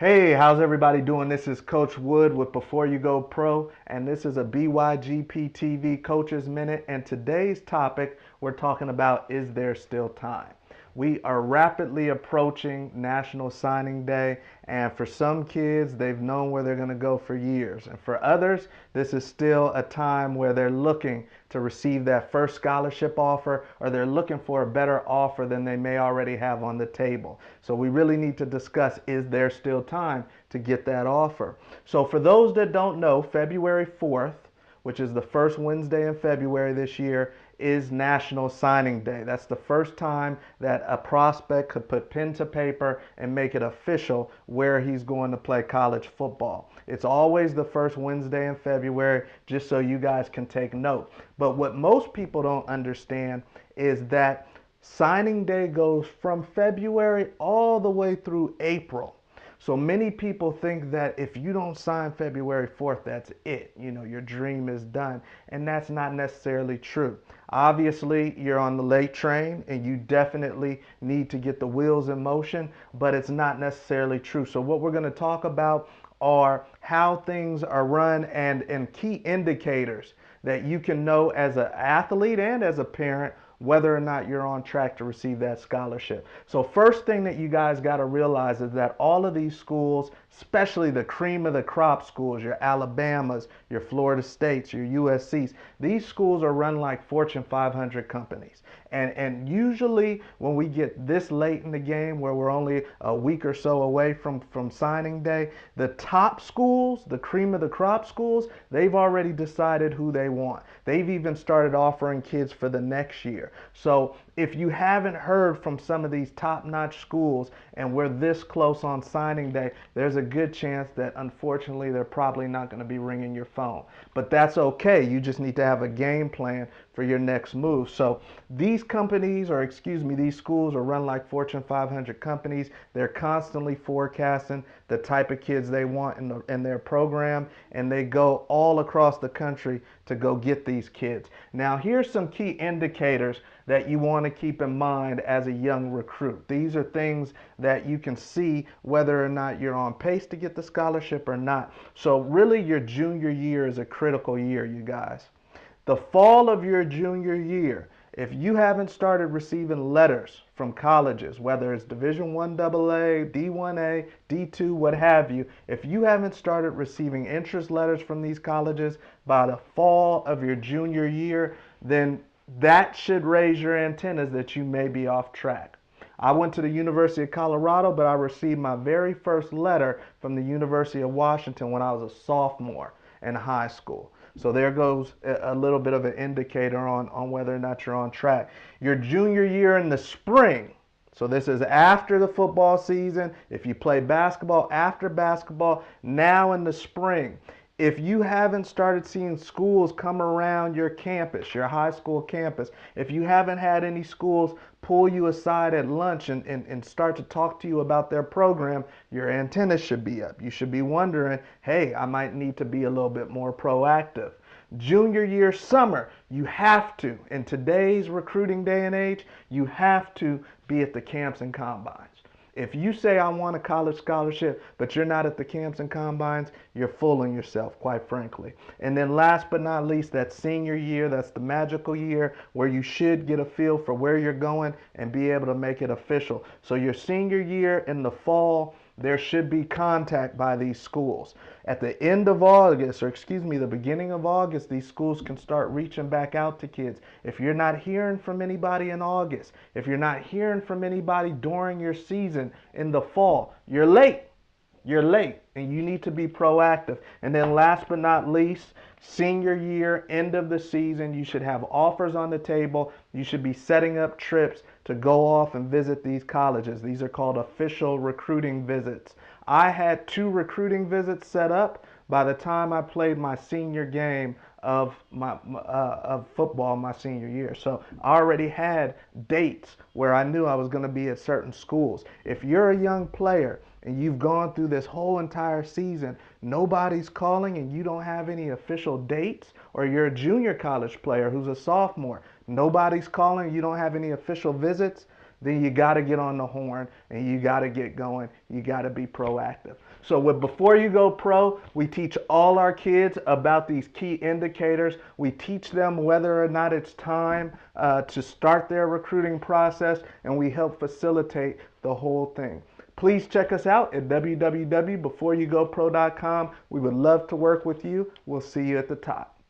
Hey, how's everybody doing? This is Coach Wood with Before You Go Pro, and this is a BYGP TV Coaches Minute. And today's topic, we're talking about, is there still time? We are rapidly approaching National Signing Day, and for some kids, they've known where they're going to go for years. And for others, this is still a time where they're looking to receive that first scholarship offer, or they're looking for a better offer than they may already have on the table. So we really need to discuss, is there still time to get that offer? So for those that don't know, February 4th, which is the first Wednesday in February this year, is National Signing Day. That's the first time that a prospect could put pen to paper and make it official where he's going to play college football. It's always the first Wednesday in February, just so you guys can take note. But what most people don't understand is that signing day goes from February all the way through April. So many people think that if you don't sign February 4th, that's it. You know, your dream is done. And that's not necessarily true. Obviously, you're on the late train and you definitely need to get the wheels in motion, but it's not necessarily true. So what we're going to talk about are how things are run and key indicators that you can know as an athlete and as a parent whether or not you're on track to receive that scholarship. So first thing that you guys got to realize is that all of these schools, especially the cream of the crop schools, your Alabamas, your Florida States, your USCs, these schools are run like Fortune 500 companies. And usually when we get this late in the game, where we're only a week or so away from signing day, the top schools, the cream of the crop schools, they've already decided who they want. They've even started offering kids for the next year. So if you haven't heard from some of these top-notch schools and we're this close on signing day, there's a good chance that unfortunately they're probably not going to be ringing your phone. But that's okay. You just need to have a game plan for your next move. So these companies, or excuse me, these schools are run like Fortune 500 companies. They're constantly forecasting the type of kids they want in their program, and they go all across the country to go get these kids. Now, here's some key indicators that you want to keep in mind as a young recruit. These are things that you can see whether or not you're on pace to get the scholarship or not. So really, your junior year is a critical year, you guys. The fall of your junior year, if you haven't started receiving letters from colleges, whether it's Division I AA, D1A, D2, what have you, if you haven't started receiving interest letters from these colleges by the fall of your junior year, then that should raise your antennas that you may be off track. I went to the University of Colorado, but I received my very first letter from the University of Washington when I was a sophomore in high school. So there goes a little bit of an indicator on whether or not you're on track. Your junior year in the spring, so this is after the football season. If you play basketball, after basketball, now in the spring. If you haven't started seeing schools come around your campus, your high school campus, if you haven't had any schools pull you aside at lunch and start to talk to you about their program, your antennas should be up. You should be wondering, hey, I might need to be a little bit more proactive. Junior year summer, you have to, in today's recruiting day and age, you have to be at the camps and combines. If you say I want a college scholarship, but you're not at the camps and combines, you're fooling yourself, quite frankly. And then last but not least, that senior year, that's the magical year where you should get a feel for where you're going and be able to make it official. So your senior year in the fall, there should be contact by these schools. At the end of August, or excuse me, the beginning of August, these schools can start reaching back out to kids. If you're not hearing from anybody in August, if you're not hearing from anybody during your season in the fall, you're late. You're late and you need to be proactive. And then last but not least, senior year, end of the season, you should have offers on the table. You should be setting up trips to go off and visit these colleges. These are called official recruiting visits. I had 2 recruiting visits set up by the time I played my senior game of football my senior year. So I already had dates where I knew I was going to be at certain schools. If you're a young player and you've gone through this whole entire season, nobody's calling and you don't have any official dates, or you're a junior college player who's a sophomore, nobody's calling, you don't have any official visits, then you got to get on the horn and you got to get going. You got to be proactive. So with Before You Go Pro, we teach all our kids about these key indicators. We teach them whether or not it's time to start their recruiting process, and we help facilitate the whole thing. Please check us out at www.beforeyougopro.com. We would love to work with you. We'll see you at the top.